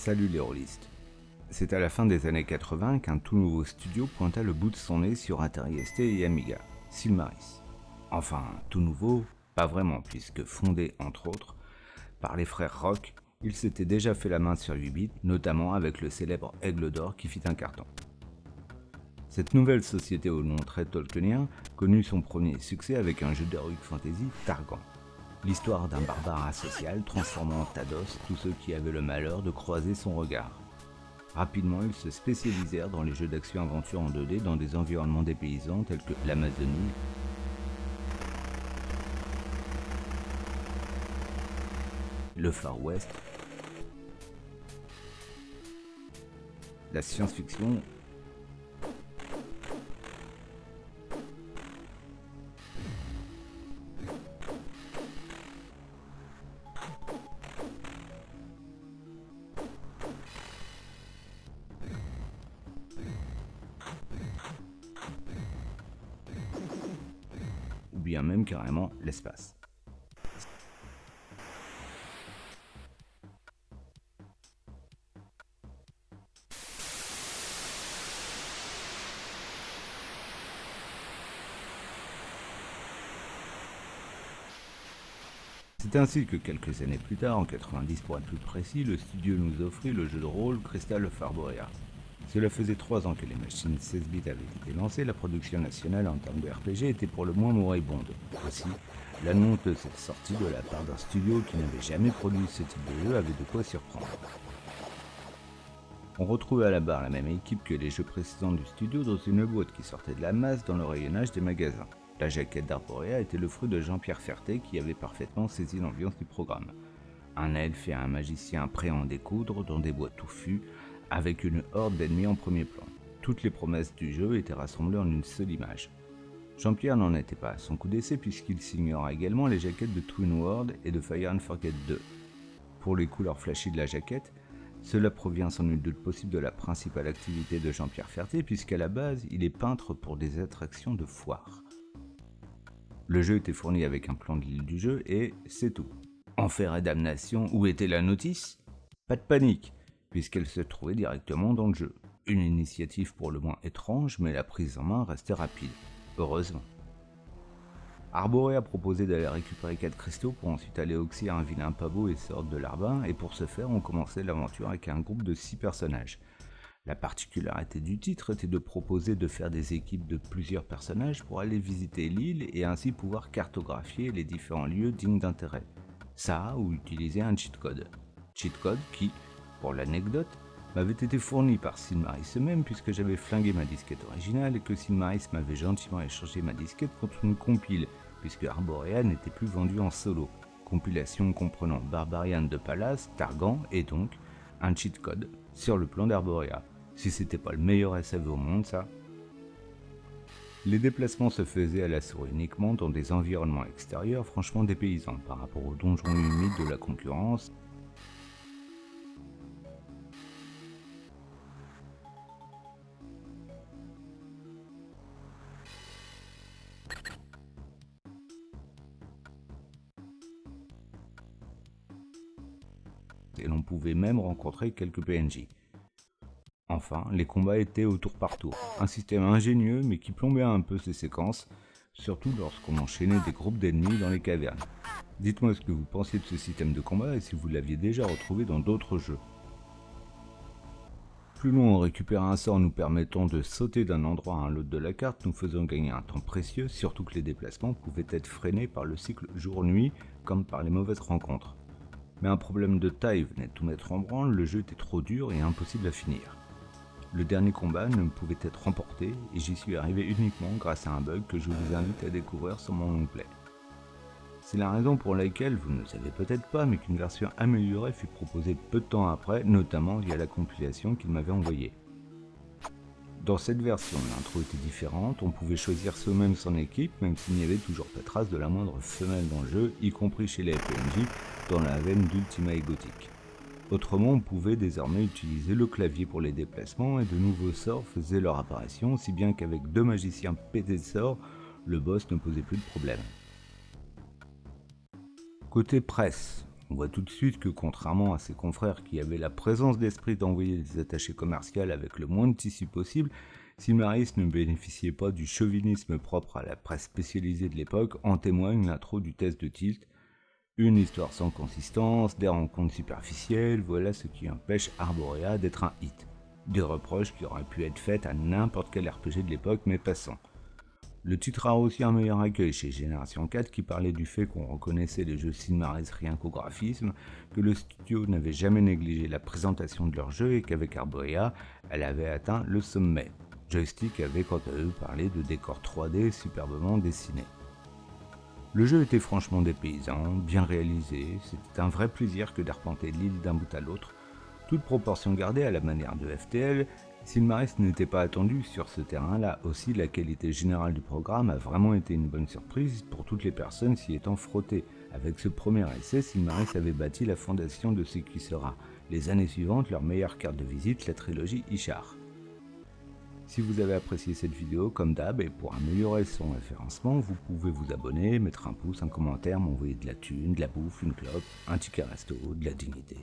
Salut les rôlistes. C'est à la fin des années 80 qu'un tout nouveau studio pointa le bout de son nez sur Atari ST et Amiga, Silmaris. Enfin, tout nouveau, pas vraiment, puisque fondé entre autres par les frères Rock, il s'était déjà fait la main sur 8 bits, notamment avec le célèbre Aigle d'Or qui fit un carton. Cette nouvelle société au nom très tolkienien connut son premier succès avec un jeu d'heroic fantasy, Targan. L'histoire d'un barbare asocial transformant en Tados tous ceux qui avaient le malheur de croiser son regard. Rapidement, ils se spécialisèrent dans les jeux d'action-aventure en 2D dans des environnements dépaysants tels que l'Amazonie, le Far West, la science-fiction ou bien même carrément l'espace. C'est ainsi que quelques années plus tard, en 90 pour être plus précis, le studio nous offrit le jeu de rôle Crystal of Arborea. Cela faisait 3 ans que les machines 16 bits avaient été lancées, la production nationale en termes de RPG était pour le moins moribonde. Aussi, l'annonce de cette sortie de la part d'un studio qui n'avait jamais produit ce type de jeu avait de quoi surprendre. On retrouvait à la barre la même équipe que les jeux précédents du studio dans une boîte qui sortait de la masse dans le rayonnage des magasins. La jaquette d'Arborea était le fruit de Jean-Pierre Ferté qui avait parfaitement saisi l'ambiance du programme. Un elfe et un magicien prêts à en découdre dans des bois touffus, avec une horde d'ennemis en premier plan. Toutes les promesses du jeu étaient rassemblées en une seule image. Jean-Pierre n'en était pas à son coup d'essai puisqu'il signera également les jaquettes de Twin World et de Fire and Forget 2. Pour les couleurs flashy de la jaquette, cela provient sans nul doute possible de la principale activité de Jean-Pierre Ferté puisqu'à la base, il est peintre pour des attractions de foire. Le jeu était fourni avec un plan de l'île du jeu et c'est tout. Enfer et damnation, où était la notice? Pas de panique, puisqu'elle se trouvait directement dans le jeu. Une initiative pour le moins étrange, mais la prise en main restait rapide. Heureusement. Arborea proposait d'aller récupérer 4 cristaux pour ensuite aller oxyre un vilain pavot et sortir de l'arbin, et pour ce faire, on commençait l'aventure avec un groupe de 6 personnages. La particularité du titre était de proposer de faire des équipes de plusieurs personnages pour aller visiter l'île et ainsi pouvoir cartographier les différents lieux dignes d'intérêt. Ça ou utiliser un cheat code. Cheat code qui, pour l'anecdote, m'avait été fourni par Silmaris eux-mêmes puisque j'avais flingué ma disquette originale et que Silmaris m'avait gentiment échangé ma disquette contre une compile puisque Arborea n'était plus vendue en solo. Compilation comprenant Barbarian de Palace, Targan et donc un cheat code sur le plan d'Arborea. Si c'était pas le meilleur SAV au monde, ça. Les déplacements se faisaient à la souris uniquement dans des environnements extérieurs franchement dépaysants par rapport aux donjons humides de la concurrence. Et l'on pouvait même rencontrer quelques PNJ. Enfin, les combats étaient au tour par tour, un système ingénieux mais qui plombait un peu ces séquences, surtout lorsqu'on enchaînait des groupes d'ennemis dans les cavernes. Dites-moi ce que vous pensiez de ce système de combat et si vous l'aviez déjà retrouvé dans d'autres jeux. Plus loin, on récupère un sort nous permettant de sauter d'un endroit à un autre de la carte, nous faisant gagner un temps précieux, surtout que les déplacements pouvaient être freinés par le cycle jour-nuit, comme par les mauvaises rencontres. Mais un problème de taille venait de tout mettre en branle, le jeu était trop dur et impossible à finir. Le dernier combat ne pouvait être remporté et j'y suis arrivé uniquement grâce à un bug que je vous invite à découvrir sur mon onglet. C'est la raison pour laquelle vous ne le savez peut-être pas mais qu'une version améliorée fut proposée peu de temps après, notamment via la compilation qu'il m'avait envoyée. Dans cette version, l'intro était différente, on pouvait choisir soi-même son équipe même s'il n'y avait toujours pas trace de la moindre femelle dans le jeu, y compris chez les PNJ dans la veine d'Ultima et Gothic. Autrement, on pouvait désormais utiliser le clavier pour les déplacements et de nouveaux sorts faisaient leur apparition, si bien qu'avec 2 magiciens pétés de sorts, le boss ne posait plus de problème. Côté presse, On voit tout de suite que contrairement à ses confrères qui avaient la présence d'esprit d'envoyer des attachés commerciaux avec le moins de tissu possible, Silmaris ne bénéficiait pas du chauvinisme propre à la presse spécialisée de l'époque, en témoigne l'intro du test de Tilt. Une histoire sans consistance, des rencontres superficielles, voilà ce qui empêche Arborea d'être un hit. Des reproches qui auraient pu être faits à n'importe quel RPG de l'époque, mais passons. Le titre a aussi un meilleur accueil chez Génération 4 qui parlait du fait qu'on reconnaissait les jeux Silmaris rien qu'au graphisme, que le studio n'avait jamais négligé la présentation de leur jeu et qu'avec Arborea, elle avait atteint le sommet. Joystick avait quant à eux parlé de décors 3D superbement dessinés. Le jeu était franchement dépaysant, bien réalisé, c'était un vrai plaisir que d'arpenter l'île d'un bout à l'autre. Toute proportion gardée à la manière de FTL, Silmaris n'était pas attendu sur ce terrain-là. Aussi, la qualité générale du programme a vraiment été une bonne surprise pour toutes les personnes s'y étant frottées. Avec ce premier essai, Silmaris avait bâti la fondation de ce qui sera, les années suivantes, leur meilleure carte de visite, la trilogie Ishar. Si vous avez apprécié cette vidéo, comme d'hab, et pour améliorer son référencement, vous pouvez vous abonner, mettre un pouce, un commentaire, m'envoyer de la thune, de la bouffe, une clope, un ticket resto, de la dignité.